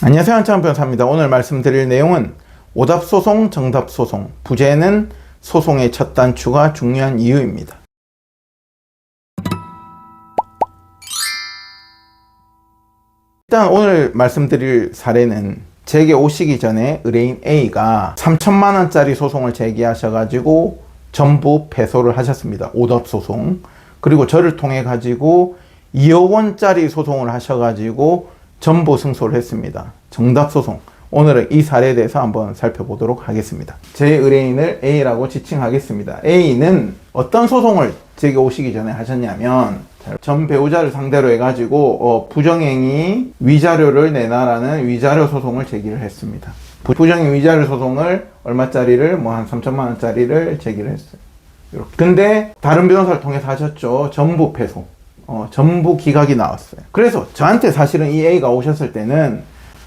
안녕하세요. 한창원 변호사입니다. 오늘 말씀드릴 내용은 오답소송, 정답소송, 부재는 소송의 첫 단추가 중요한 이유입니다. 일단 오늘 말씀드릴 사례는 제게 오시기 전에 의뢰인 A가 3천만 원짜리 소송을 제기하셔가지고 전부 패소를 하셨습니다. 오답소송. 그리고 저를 통해 가지고 2억 원짜리 소송을 하셔가지고 전부 승소를 했습니다. 정답소송. 오늘은 이 사례에 대해서 한번 살펴보도록 하겠습니다. 제 의뢰인을 A라고 지칭하겠습니다. A는 어떤 소송을 제게 오시기 전에 하셨냐면 전 배우자를 상대로 해가지고 부정행위 위자료를 내놔라는 위자료 소송을 제기를 했습니다. 부정행위 위자료 소송을 얼마짜리를 한 3천만 원짜리를 제기를 했어요. 이렇게. 근데 다른 변호사를 통해서 하셨죠. 전부 패소. 전부 기각이 나왔어요. 그래서 저한테 사실은 이 A가 오셨을 때는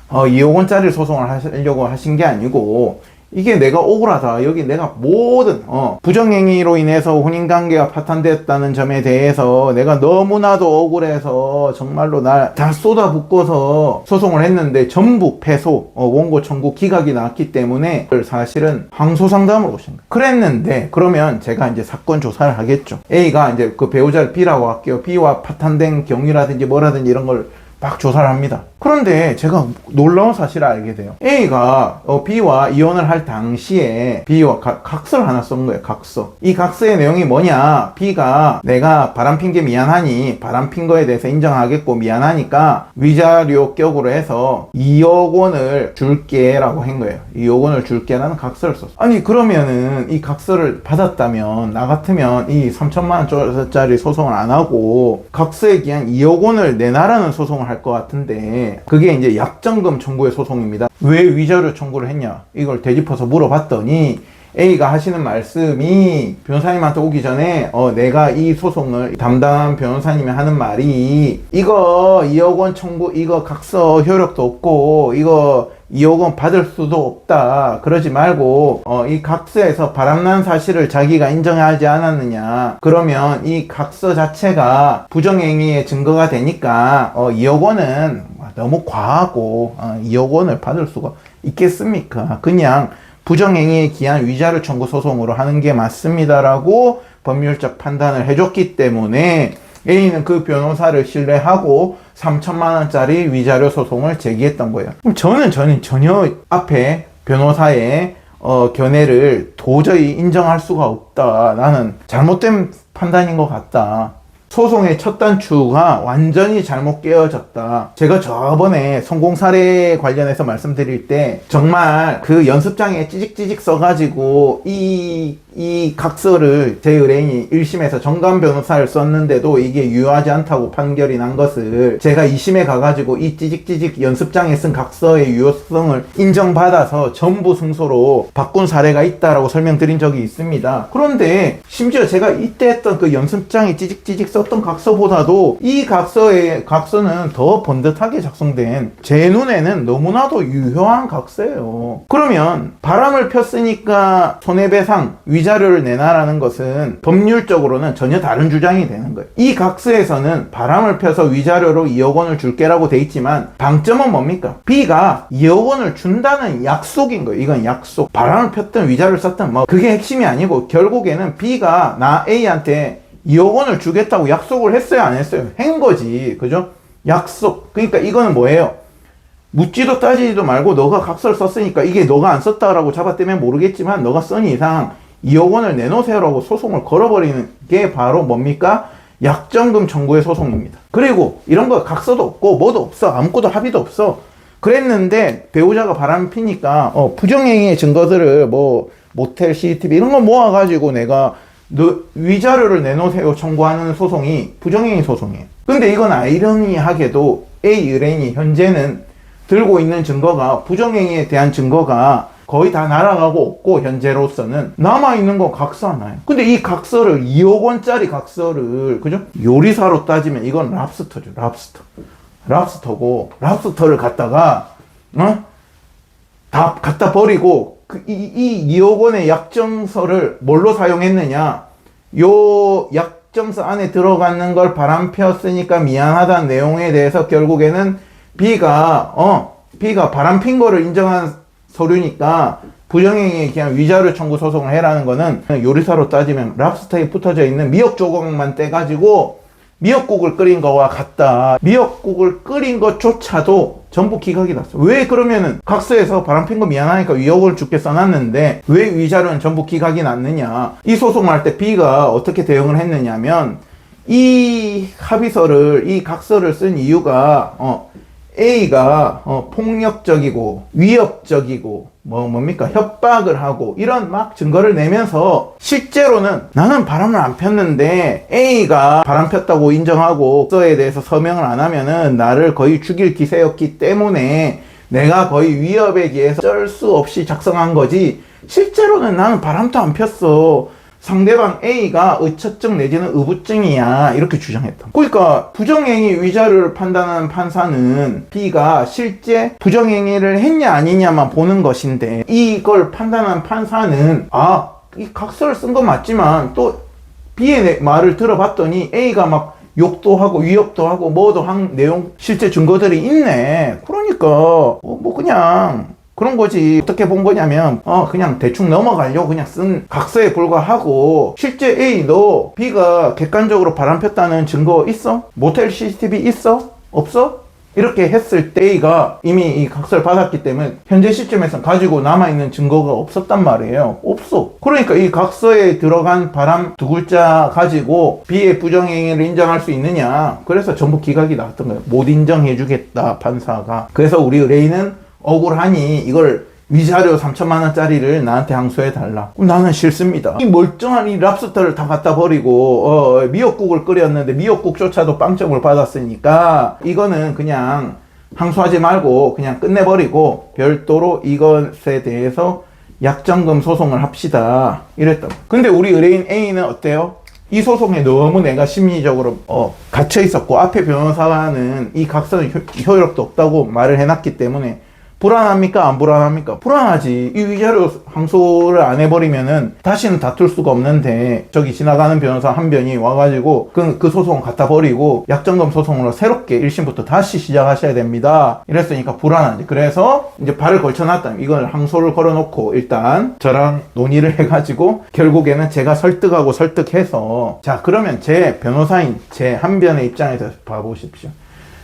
2억 원짜리 소송을 하려고 하신 게 아니고, 이게 내가 억울하다. 여기 내가 모든 부정행위로 인해서 혼인관계가 파탄됐다는 점에 대해서 내가 너무나도 억울해서 정말로 날 다 쏟아붓고서 소송을 했는데 전부 패소, 원고 청구 기각이 나왔기 때문에 사실은 항소상담으로 오신 거예요. 그랬는데 그러면 제가 이제 사건 조사를 하겠죠. A가 이제 그 배우자를 B라고 할게요. B와 파탄된 경위라든지 뭐라든지 이런 걸 막 조사를 합니다. 그런데 제가 놀라운 사실을 알게 돼요. A가 B와 이혼을 할 당시에 B와 각서를 하나 쓴 거예요. 각서. 이 각서의 내용이 뭐냐? B가 내가 바람핀 게 미안하니 바람핀 거에 대해서 인정하겠고 미안하니까 위자료 격으로 해서 2억 원을 줄게 라고 한 거예요. 2억 원을 줄게 라는 각서를 썼어. 아니 그러면은 이 각서를 받았다면 나 같으면 이 3천만 원짜리 소송을 안 하고 각서에 기한 2억 원을 내놔라는 소송을 할 것 같은데, 그게 이제 약정금 청구의 소송입니다. 왜 위자료 청구를 했냐? 이걸 되짚어서 물어봤더니 A가 하시는 말씀이, 변호사님한테 오기 전에 내가 이 소송을 담당한 변호사님이 하는 말이, 이거 2억 원 청구, 이거 각서 효력도 없고 이거 2억 원 받을 수도 없다. 그러지 말고 이 각서에서 바람난 사실을 자기가 인정하지 않았느냐. 그러면 이 각서 자체가 부정행위의 증거가 되니까 2억 원은 너무 과하고 2억 원을 받을 수가 있겠습니까? 그냥 부정행위에 기한 위자료 청구 소송으로 하는 게 맞습니다라고 법률적 판단을 해줬기 때문에 A는 그 변호사를 신뢰하고 3천만 원짜리 위자료 소송을 제기했던 거예요. 그럼 저는 전혀 앞에 변호사의 견해를 도저히 인정할 수가 없다. 나는 잘못된 판단인 것 같다. 소송의 첫 단추가 완전히 잘못 깨어졌다. 제가 저번에 성공 사례 관련해서 말씀드릴 때 정말 그 연습장에 찌직찌직 써가지고 이 각서를 제 의뢰인이 1심에서 정관 변호사를 썼는데도 이게 유효하지 않다고 판결이 난 것을 제가 2심에 가가지고 이 찌직찌직 연습장에 쓴 각서의 유효성을 인정받아서 전부 승소로 바꾼 사례가 있다라고 설명드린 적이 있습니다. 그런데 심지어 제가 이때 했던 그 연습장에 찌직찌직 썼던 각서보다도 이 각서는 더 번듯하게 작성된, 제 눈에는 너무나도 유효한 각서예요. 그러면 바람을 폈으니까 손해배상, 위자료를 내놔라는 것은 법률적으로는 전혀 다른 주장이 되는 거예요. 이 각서에서는 바람을 펴서 위자료로 2억 원을 줄게라고 돼 있지만 방점은 뭡니까? B가 2억 원을 준다는 약속인 거예요. 이건 약속. 바람을 폈든 위자료를 썼든 그게 핵심이 아니고, 결국에는 B가 나 A한테 2억 원을 주겠다고 약속을 했어요, 안 했어요? 한 거지. 그죠? 약속. 그러니까 이거는 뭐예요? 묻지도 따지지도 말고 너가 각서를 썼으니까, 이게 너가 안 썼다라고 잡아떼면 모르겠지만 너가 쓴 이상 2억 원을 내놓으세요라고 소송을 걸어버리는 게 바로 뭡니까? 약정금 청구의 소송입니다. 그리고 이런 거 각서도 없고 뭐도 없어. 아무것도 합의도 없어. 그랬는데 배우자가 바람 피니까 부정행위의 증거들을 모텔, CCTV 이런 거 모아가지고 내가 위자료를 내놓으세요 청구하는 소송이 부정행위 소송이에요. 근데 이건 아이러니하게도 A 의뢰인이 현재는 들고 있는 증거가, 부정행위에 대한 증거가 거의 다 날아가고 없고, 현재로서는 남아있는 건 각서 하나예요. 근데 이 각서를 2억 원짜리 각서를, 그죠? 요리사로 따지면 이건 랍스터죠. 랍스터고, 랍스터를 갖다가 다 갖다 버리고 이 2억 원의 약정서를 뭘로 사용했느냐? 요 약정서 안에 들어가는 걸 바람 피웠으니까 미안하다는 내용에 대해서 결국에는 B가 B가 바람핀 거를 인정한 서류니까 부정행위에 대한 위자료 청구 소송을 해라는 거는 요리사로 따지면 랍스터에 붙어져 있는 미역 조각만 떼가지고 미역국을 끓인 거와 같다. 미역국을 끓인 것조차도 전부 기각이 났어. 왜 그러면은 각서에서 바람핀 거 미안하니까 위약을 줄게 써놨는데 왜 위자료는 전부 기각이 났느냐. 이 소송을 할 때 B가 어떻게 대응을 했느냐면 이 합의서를 이 각서를 쓴 이유가 A가 폭력적이고 위협적이고 뭡니까 협박을 하고 이런 막 증거를 내면서 실제로는 나는 바람을 안 폈는데 A가 바람 폈다고 인정하고 각서에 대해서 서명을 안 하면은 나를 거의 죽일 기세였기 때문에 내가 거의 위협에 의해서 어쩔 수 없이 작성한 거지 실제로는 나는 바람도 안 폈어. 상대방 A가 의처증 내지는 의부증이야 이렇게 주장했다. 그러니까 부정행위 위자료를 판단하는 판사는 B가 실제 부정행위를 했냐 아니냐만 보는 것인데 이걸 판단하는 판사는 이 각서를 쓴 건 맞지만 또 B의 말을 들어봤더니 A가 막 욕도 하고 위협도 하고 뭐도 한 내용 실제 증거들이 있네. 그러니까 그냥 그런 거지. 어떻게 본 거냐면 그냥 대충 넘어가려고 그냥 쓴 각서에 불과하고 실제 A도 B가 객관적으로 바람 폈다는 증거 있어? 모텔 CCTV 있어? 없어? 이렇게 했을 때 A가 이미 이 각서를 받았기 때문에 현재 시점에서 가지고 남아있는 증거가 없었단 말이에요. 없어. 그러니까 이 각서에 들어간 바람 두 글자 가지고 B의 부정행위를 인정할 수 있느냐. 그래서 전부 기각이 나왔던 거예요. 못 인정해주겠다 판사가. 그래서 우리 의뢰인은 억울하니 이걸 위자료 3천만 원짜리를 나한테 항소해달라. 그럼 나는 싫습니다. 이 멀쩡한 이 랍스터를 다 갖다 버리고 미역국을 끓였는데 미역국조차도 빵점을 받았으니까 이거는 그냥 항소하지 말고 그냥 끝내버리고 별도로 이것에 대해서 약정금 소송을 합시다 이랬다고. 근데 우리 의뢰인 A는 어때요? 이 소송에 너무 내가 심리적으로 갇혀 있었고 앞에 변호사는 이 각서는 효력도 없다고 말을 해놨기 때문에 불안합니까? 안 불안합니까? 불안하지. 이 위자료 항소를 안 해버리면은 다시는 다툴 수가 없는데 저기 지나가는 변호사 한 변이 와가지고 그 소송을 갖다 버리고 약정금 소송으로 새롭게 1심부터 다시 시작하셔야 됩니다. 이랬으니까 불안하지. 그래서 이제 발을 걸쳐놨다. 이걸 항소를 걸어놓고 일단 저랑 논의를 해가지고 결국에는 제가 설득하고 설득해서 자 그러면 제 변호사인 제 한 변의 입장에 대해서 봐보십시오.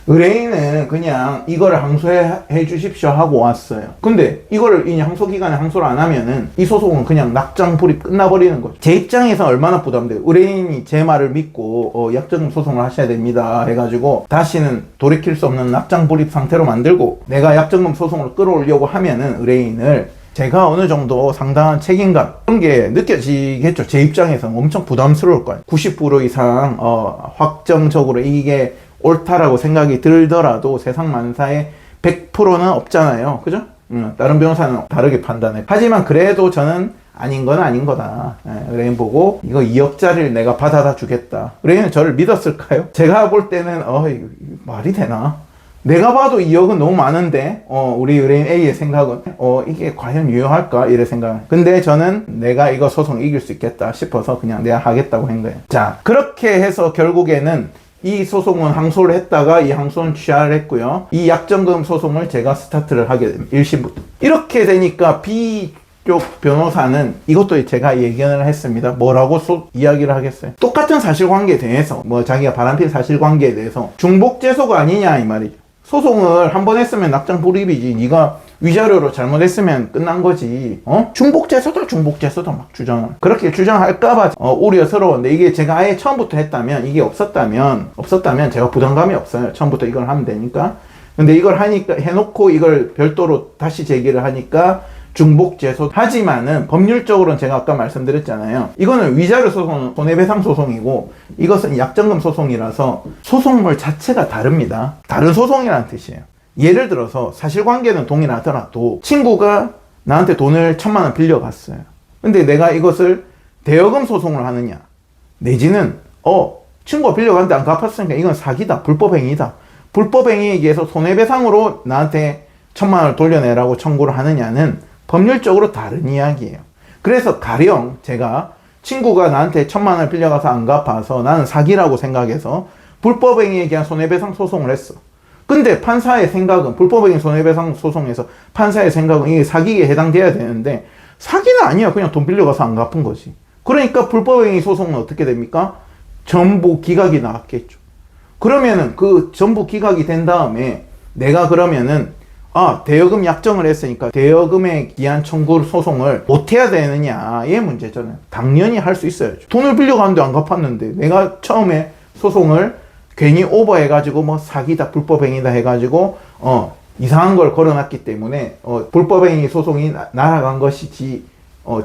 의뢰인은 그냥 이거를 항소해 주십시오 하고 왔어요. 근데 이거를 이 항소 기간에 항소를 안 하면은 이 소송은 그냥 낙장 불입 끝나버리는 거죠. 제 입장에서 얼마나 부담돼요. 의뢰인이 제 말을 믿고 약정금 소송을 하셔야 됩니다 해가지고 다시는 돌이킬 수 없는 낙장 불입 상태로 만들고 내가 약정금 소송을 끌어올려고 하면은 의뢰인을 제가 어느 정도 상당한 책임감 그런 게 느껴지겠죠. 제 입장에서는 엄청 부담스러울 거예요. 90% 이상 확정적으로 이게 옳다라고 생각이 들더라도 세상 만사에 100%는 없잖아요. 그죠? 다른 변호사는 다르게 판단해. 하지만 그래도 저는 아닌 건 아닌 거다. 의뢰인 보고 이거 2억짜리를 내가 받아다 주겠다. 의뢰인은 저를 믿었을까요? 제가 볼 때는 이거 말이 되나? 내가 봐도 2억은 너무 많은데 우리 의뢰인 A의 생각은 이게 과연 유효할까? 이래 생각. 근데 저는 내가 이거 소송 이길 수 있겠다 싶어서 그냥 내가 하겠다고 한 거예요. 자 그렇게 해서 결국에는 이 소송은 항소를 했다가 이 항소는 취하를 했고요. 이 약정금 소송을 제가 스타트를 하게 됩니다. 1심부터. 이렇게 되니까 B쪽 변호사는 이것도 제가 예견을 했습니다. 뭐라고 이야기를 하겠어요? 똑같은 사실관계에 대해서 자기가 바람핀 사실관계에 대해서 중복재소가 아니냐 이 말이죠. 소송을 한 번 했으면 낙장 불입이지. 네가 위자료로 잘못했으면 끝난 거지. 중복재소다 막 주장을. 그렇게 주장할까봐 우려스러운데 이게 제가 아예 처음부터 했다면 이게 없었다면 제가 부담감이 없어요. 처음부터 이걸 하면 되니까. 근데 이걸 하니까 해놓고 이걸 별도로 다시 제기를 하니까 중복재소. 하지만은 법률적으로는 제가 아까 말씀드렸잖아요. 이거는 위자료 소송은 손해배상 소송이고 이것은 약정금 소송이라서 소송물 자체가 다릅니다. 다른 소송이라는 뜻이에요. 예를 들어서 사실관계는 동일하더라도 친구가 나한테 돈을 1,000만 원 빌려갔어요. 근데 내가 이것을 대여금 소송을 하느냐 내지는 친구가 빌려갔는데 안 갚았으니까 이건 사기다, 불법행위다. 불법행위에 의해서 손해배상으로 나한테 1,000만 원을 돌려내라고 청구를 하느냐는 법률적으로 다른 이야기예요. 그래서 가령 제가 친구가 나한테 1,000만 원을 빌려가서 안 갚아서 나는 사기라고 생각해서 불법행위에 대한 손해배상 소송을 했어. 근데 판사의 생각은, 불법행위 손해배상 소송에서 판사의 생각은 이게 사기에 해당돼야 되는데 사기는 아니야. 그냥 돈 빌려가서 안 갚은 거지. 그러니까 불법행위 소송은 어떻게 됩니까? 전부 기각이 나왔겠죠. 그러면은 그 전부 기각이 된 다음에 내가 그러면은 대여금 약정을 했으니까 대여금의 기한 청구 소송을 못 해야 되느냐의 문제잖아요. 당연히 할 수 있어야죠. 돈을 빌려가는데 안 갚았는데 내가 처음에 소송을 괜히 오버해가지고 뭐 사기다 불법행위다 해가지고 이상한 걸 걸어놨기 때문에 불법행위 소송이 날아간 것이지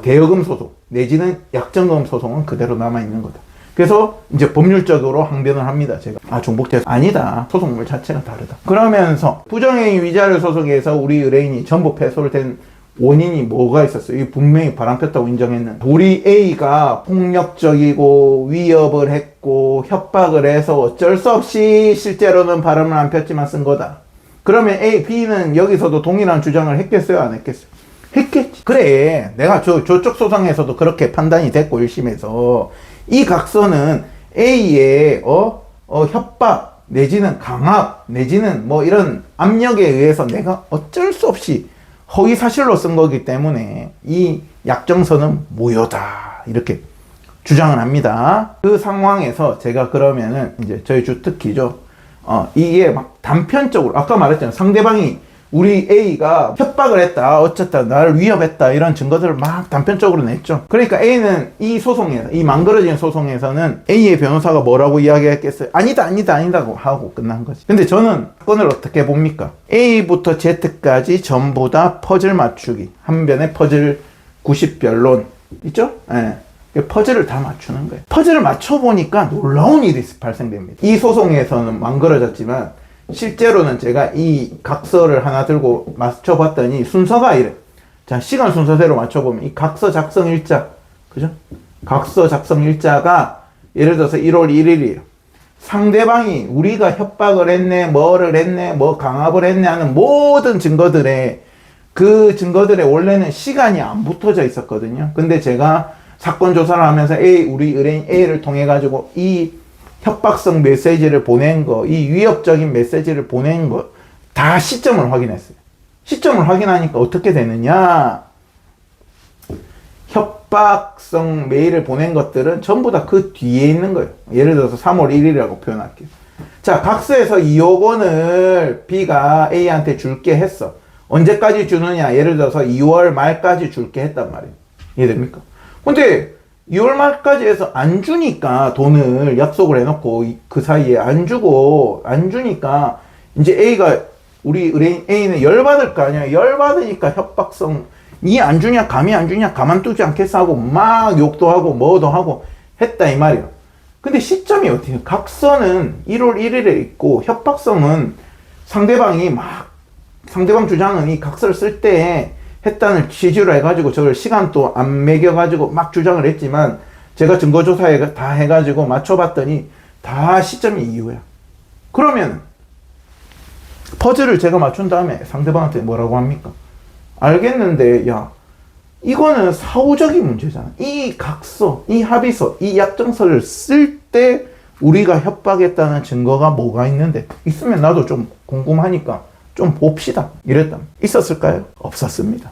대여금 소송 내지는 약정금 소송은 그대로 남아있는 거다. 그래서 이제 법률적으로 항변을 합니다. 제가 중복돼서 아니다. 소송물 자체가 다르다. 그러면서 부정행위 위자료 소송에서 우리 의뢰인이 전부 패소를 된 원인이 뭐가 있었어요? 이 분명히 바람폈다고 인정했는데 우리 A가 폭력적이고 위협을 했고 협박을 해서 어쩔 수 없이 실제로는 바람을 안 폈지만 쓴 거다. 그러면 B는 여기서도 동일한 주장을 했겠어요? 안 했겠어요? 했겠지. 그래, 내가 저쪽 소송에서도 그렇게 판단이 됐고 1심에서 이 각서는 A의 협박 내지는 강압 내지는 뭐 이런 압력에 의해서 내가 어쩔 수 없이 허위 사실로 쓴 거기 때문에 이 약정서는 무효다 이렇게 주장을 합니다. 그 상황에서 제가 그러면은 이제 저희 주특기죠. 이게 막 단편적으로 아까 말했잖아요. 상대방이 우리 A가 협박을 했다, 어쨌다, 나를 위협했다 이런 증거들을 막 단편적으로 냈죠. 그러니까 A는 이 소송에서, 이 망그러진 소송에서는 A의 변호사가 뭐라고 이야기했겠어요? 아니다 하고 끝난 거지. 근데 저는 사건을 어떻게 봅니까? A부터 Z까지 전부 다 퍼즐 맞추기, 한 변의 퍼즐 90변론 있죠? 예. 퍼즐을 다 맞추는 거예요. 퍼즐을 맞춰보니까 놀라운 일이 발생됩니다. 이 소송에서는 망그러졌지만 실제로는 제가 이 각서를 하나 들고 맞춰봤더니 순서가 이래. 자, 시간 순서대로 맞춰보면 이 각서 작성 일자, 그죠? 각서 작성 일자가 예를 들어서 1월 1일이에요. 상대방이 우리가 협박을 했네, 뭐를 했네, 뭐 강압을 했네 하는 모든 증거들에 그 증거들에 원래는 시간이 안 붙어져 있었거든요. 근데 제가 사건 조사를 하면서 우리 의뢰인 A를 통해 가지고 이 협박성 메시지를 보낸 거, 이 위협적인 메시지를 보낸 거, 다 시점을 확인했어요. 시점을 확인하니까 어떻게 되느냐? 협박성 메일을 보낸 것들은 전부 다 그 뒤에 있는 거예요. 예를 들어서 3월 1일이라고 표현할게요. 자, 각서에서 2억 원을 B가 A한테 줄게 했어. 언제까지 주느냐? 예를 들어서 2월 말까지 줄게 했단 말이에요. 이해됩니까? 근데 2월 말까지 해서 안 주니까 돈을 약속을 해놓고 그 사이에 안 주니까 이제 A가 우리 의뢰인 A는 열받을 거 아니야. 열받으니까 협박성 니 안 주냐 감히 안 주냐 가만두지 않겠어 하고 막 욕도 하고 뭐도 하고 했다 이 말이야. 근데 시점이 어떻게 해요? 각서는 1월 1일에 있고 협박성은 상대방 주장은 이 각서를 쓸 때 했다는 취지로 해가지고 저걸 시간도 안 매겨가지고 막 주장을 했지만 제가 증거조사에 다 해가지고 맞춰봤더니 다 시점이 이후야. 그러면 퍼즐을 제가 맞춘 다음에 상대방한테 뭐라고 합니까? 알겠는데 야 이거는 사후적인 문제잖아. 이 각서, 이 합의서, 이 약정서를 쓸 때 우리가 협박했다는 증거가 뭐가 있는데 있으면 나도 좀 궁금하니까 좀 봅시다. 이랬다. 있었을까요? 없었습니다.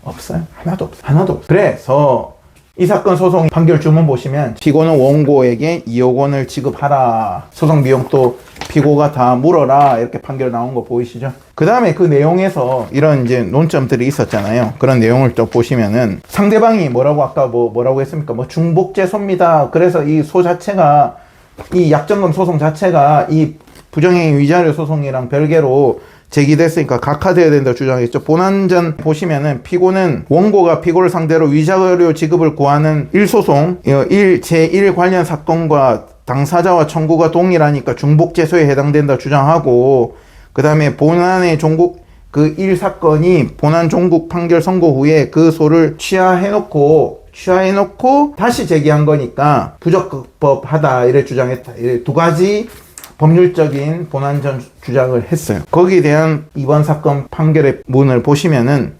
없어요. 하나도 없어. 그래서 이 사건 소송 판결 주문 보시면 피고는 원고에게 2억 원을 지급하라. 소송 비용도 피고가 다 물어라. 이렇게 판결 나온 거 보이시죠? 그 다음에 그 내용에서 이런 이제 논점들이 있었잖아요. 그런 내용을 또 보시면은 상대방이 뭐라고 했습니까? 중복재소입니다. 그래서 이 자체가 이 약정금 소송 자체가 이 부정행위 위자료 소송이랑 별개로 제기됐으니까 각하되어야 된다 주장했죠. 본안전 보시면은 피고는 원고가 피고를 상대로 위자료 지급을 구하는 1소송 제1 관련 사건과 당사자와 청구가 동일하니까 중복재소에 해당된다 주장하고 그 다음에 본안의 그 1사건이 본안 종국 판결 선고 후에 그 소를 취하해놓고 다시 제기한 거니까 부적법하다 이래 주장했다. 이래 두 가지 법률적인 본안전 주장을 했어요. 거기에 대한 이번 사건 판결의 문을 보시면은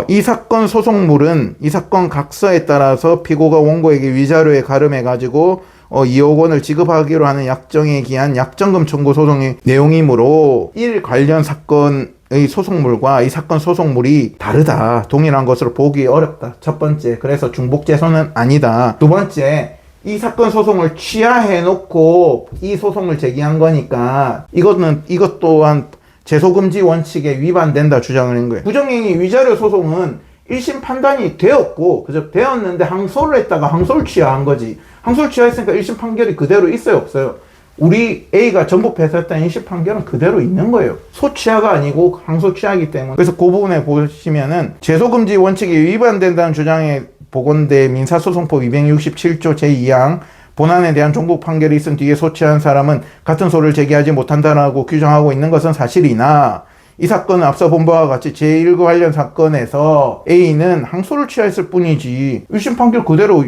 이 사건 소송물은 이 사건 각서에 따라서 피고가 원고에게 위자료에 가름해 가지고 2억 원을 지급하기로 하는 약정에 기한 약정금 청구 소송의 내용이므로 이 관련 사건의 소송물과 이 사건 소송물이 다르다. 동일한 것으로 보기 어렵다. 첫 번째, 그래서 중복재소는 아니다. 두 번째, 이 사건 소송을 취하해놓고 이 소송을 제기한 거니까 이것 또한 재소금지 원칙에 위반된다 주장을 한 거예요. 부정행위 위자료 소송은 1심 판단이 되었고, 그죠? 되었는데 항소를 했다가 항소를 취하한 거지. 항소를 취하했으니까 1심 판결이 그대로 있어요, 없어요? 우리 A가 전부 패소했다는 1심 판결은 그대로 있는 거예요. 소취하가 아니고 항소 취하이기 때문에. 그래서 그 부분에 보시면은 재소금지 원칙이 위반된다는 주장에 보건대 민사소송법 267조 제2항 본안에 대한 종국 판결이 있은 뒤에 소취한 사람은 같은 소를 제기하지 못한다라고 규정하고 있는 것은 사실이나 이 사건은 앞서 본 바와 같이 제1구 관련 사건에서 A는 항소를 취하였을 뿐이지 1심 판결 그대로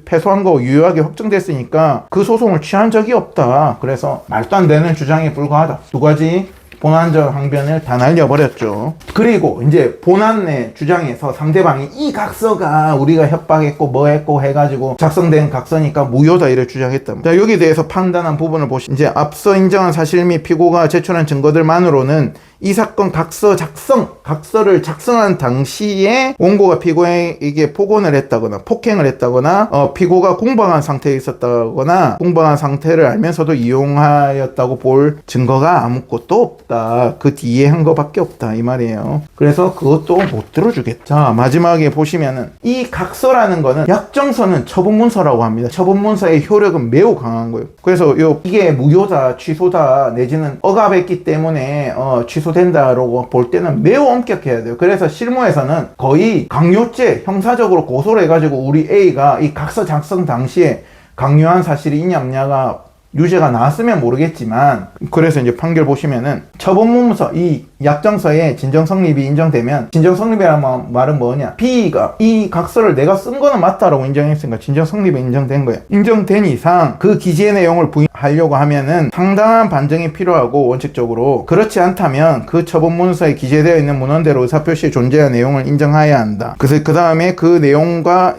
패소한 거 유효하게 확정됐으니까 그 소송을 취한 적이 없다. 그래서 말도 안 되는 주장에 불과하다. 두 가지 본안적 항변을 다 날려버렸죠. 그리고 이제 본안 내 주장에서 상대방이 이 각서가 우리가 협박했고 뭐 했고 해가지고 작성된 각서니까 무효다 이래 주장했다. 자, 여기에 대해서 판단한 부분을 보시면 이제 앞서 인정한 사실 및 피고가 제출한 증거들만으로는 이 사건 각서를 작성한 당시에 원고가 피고에게 폭언을 했다거나 폭행을 했다거나 피고가 공방한 상태에 있었다거나 공방한 상태를 알면서도 이용하였다고 볼 증거가 아무것도 없다. 그 뒤에 한 거밖에 없다 이 말이에요. 그래서 그것도 못 들어주겠다. 자, 마지막에 보시면은 이 각서라는 거는 약정서는 처분문서라고 합니다. 처분문서의 효력은 매우 강한 거예요. 그래서 이게 무효다, 취소다 내지는 억압했기 때문에 취소된다라고 볼 때는 매우 엄격해야 돼요. 그래서 실무에서는 거의 강요죄 형사적으로 고소를 해가지고 우리 A가 이 각서 작성 당시에 강요한 사실이 있냐 없냐가 유죄가 나왔으면 모르겠지만, 그래서 이제 판결 보시면은 처분문서 이 약정서에 진정성립이 인정되면, 진정성립이라는 말은 뭐냐, B가 이 각서를 내가 쓴 거는 맞다라고 인정했으니까 진정성립이 인정된 거예요. 인정된 이상 그 기재의 내용을 부인하려고 하면은 상당한 반증이 필요하고, 원칙적으로 그렇지 않다면 그 처분문서에 기재되어 있는 문헌대로 의사표시의 존재와 내용을 인정해야 한다. 그래서 그 다음에 그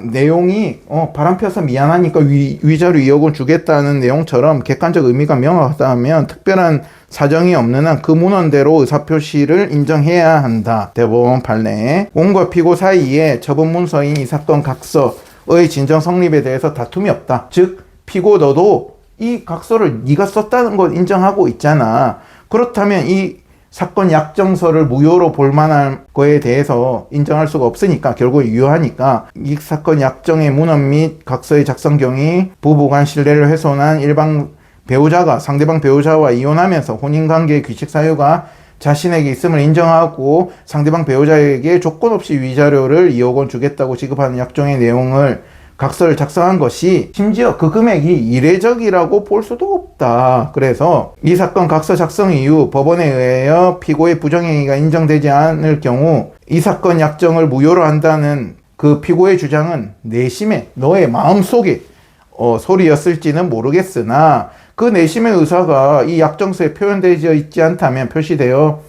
내용이 바람펴서 미안하니까 위자료 2억 원 주겠다는 내용처럼 객관적 의미가 명확하다면 특별한 사정이 없는 한 그 문헌대로 의사표시를 인정해야 한다. 대법원 판례. 원고와 피고 사이에 처분문서인 이 사건 각서의 진정 성립에 대해서 다툼이 없다. 즉 피고 너도 이 각서를 네가 썼다는 걸 인정하고 있잖아. 그렇다면 이 사건 약정서를 무효로 볼 만한 거에 대해서 인정할 수가 없으니까, 결국 유효하니까 이 사건 약정의 문헌 및 각서의 작성 경위 부부 간 신뢰를 훼손한 일방 배우자가 상대방 배우자와 이혼하면서 혼인관계의 규칙 사유가 자신에게 있음을 인정하고 상대방 배우자에게 조건 없이 위자료를 2억 원 주겠다고 지급하는 약정의 내용을 각서를 작성한 것이 심지어 그 금액이 이례적이라고 볼 수도 없다. 그래서 이 사건 각서 작성 이후 법원에 의하여 피고의 부정행위가 인정되지 않을 경우 이 사건 약정을 무효로 한다는 그 피고의 주장은 내심에 너의 마음속에 소리였을지는 모르겠으나 그 내심의 의사가 이 약정서에 표현되어 있지 않다면, 표시되어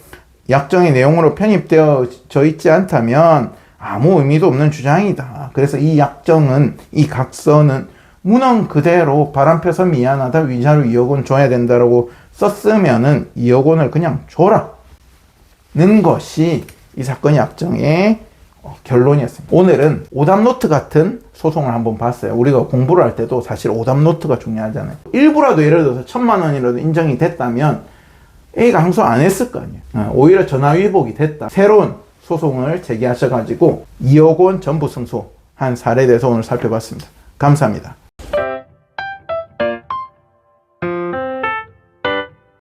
약정의 내용으로 편입되어져 있지 않다면 아무 의미도 없는 주장이다. 그래서 이 약정은, 이 각서는 문헌 그대로 바람펴서 미안하다, 위자료 2억 원 줘야 된다라고 썼으면은 2억 원을 그냥 줘라는 것이 이 사건 약정의 결론이었습니다. 오늘은 오답노트 같은 소송을 한번 봤어요. 우리가 공부를 할 때도 사실 오답노트가 중요하잖아요. 일부라도 예를 들어서 1,000만 원이라도 인정이 됐다면 A가 항소 안 했을 거 아니에요. 오히려 전화위복이 됐다. 새로운 소송을 제기하셔가지고 2억 원 전부 승소한 사례에 대해서 오늘 살펴봤습니다. 감사합니다.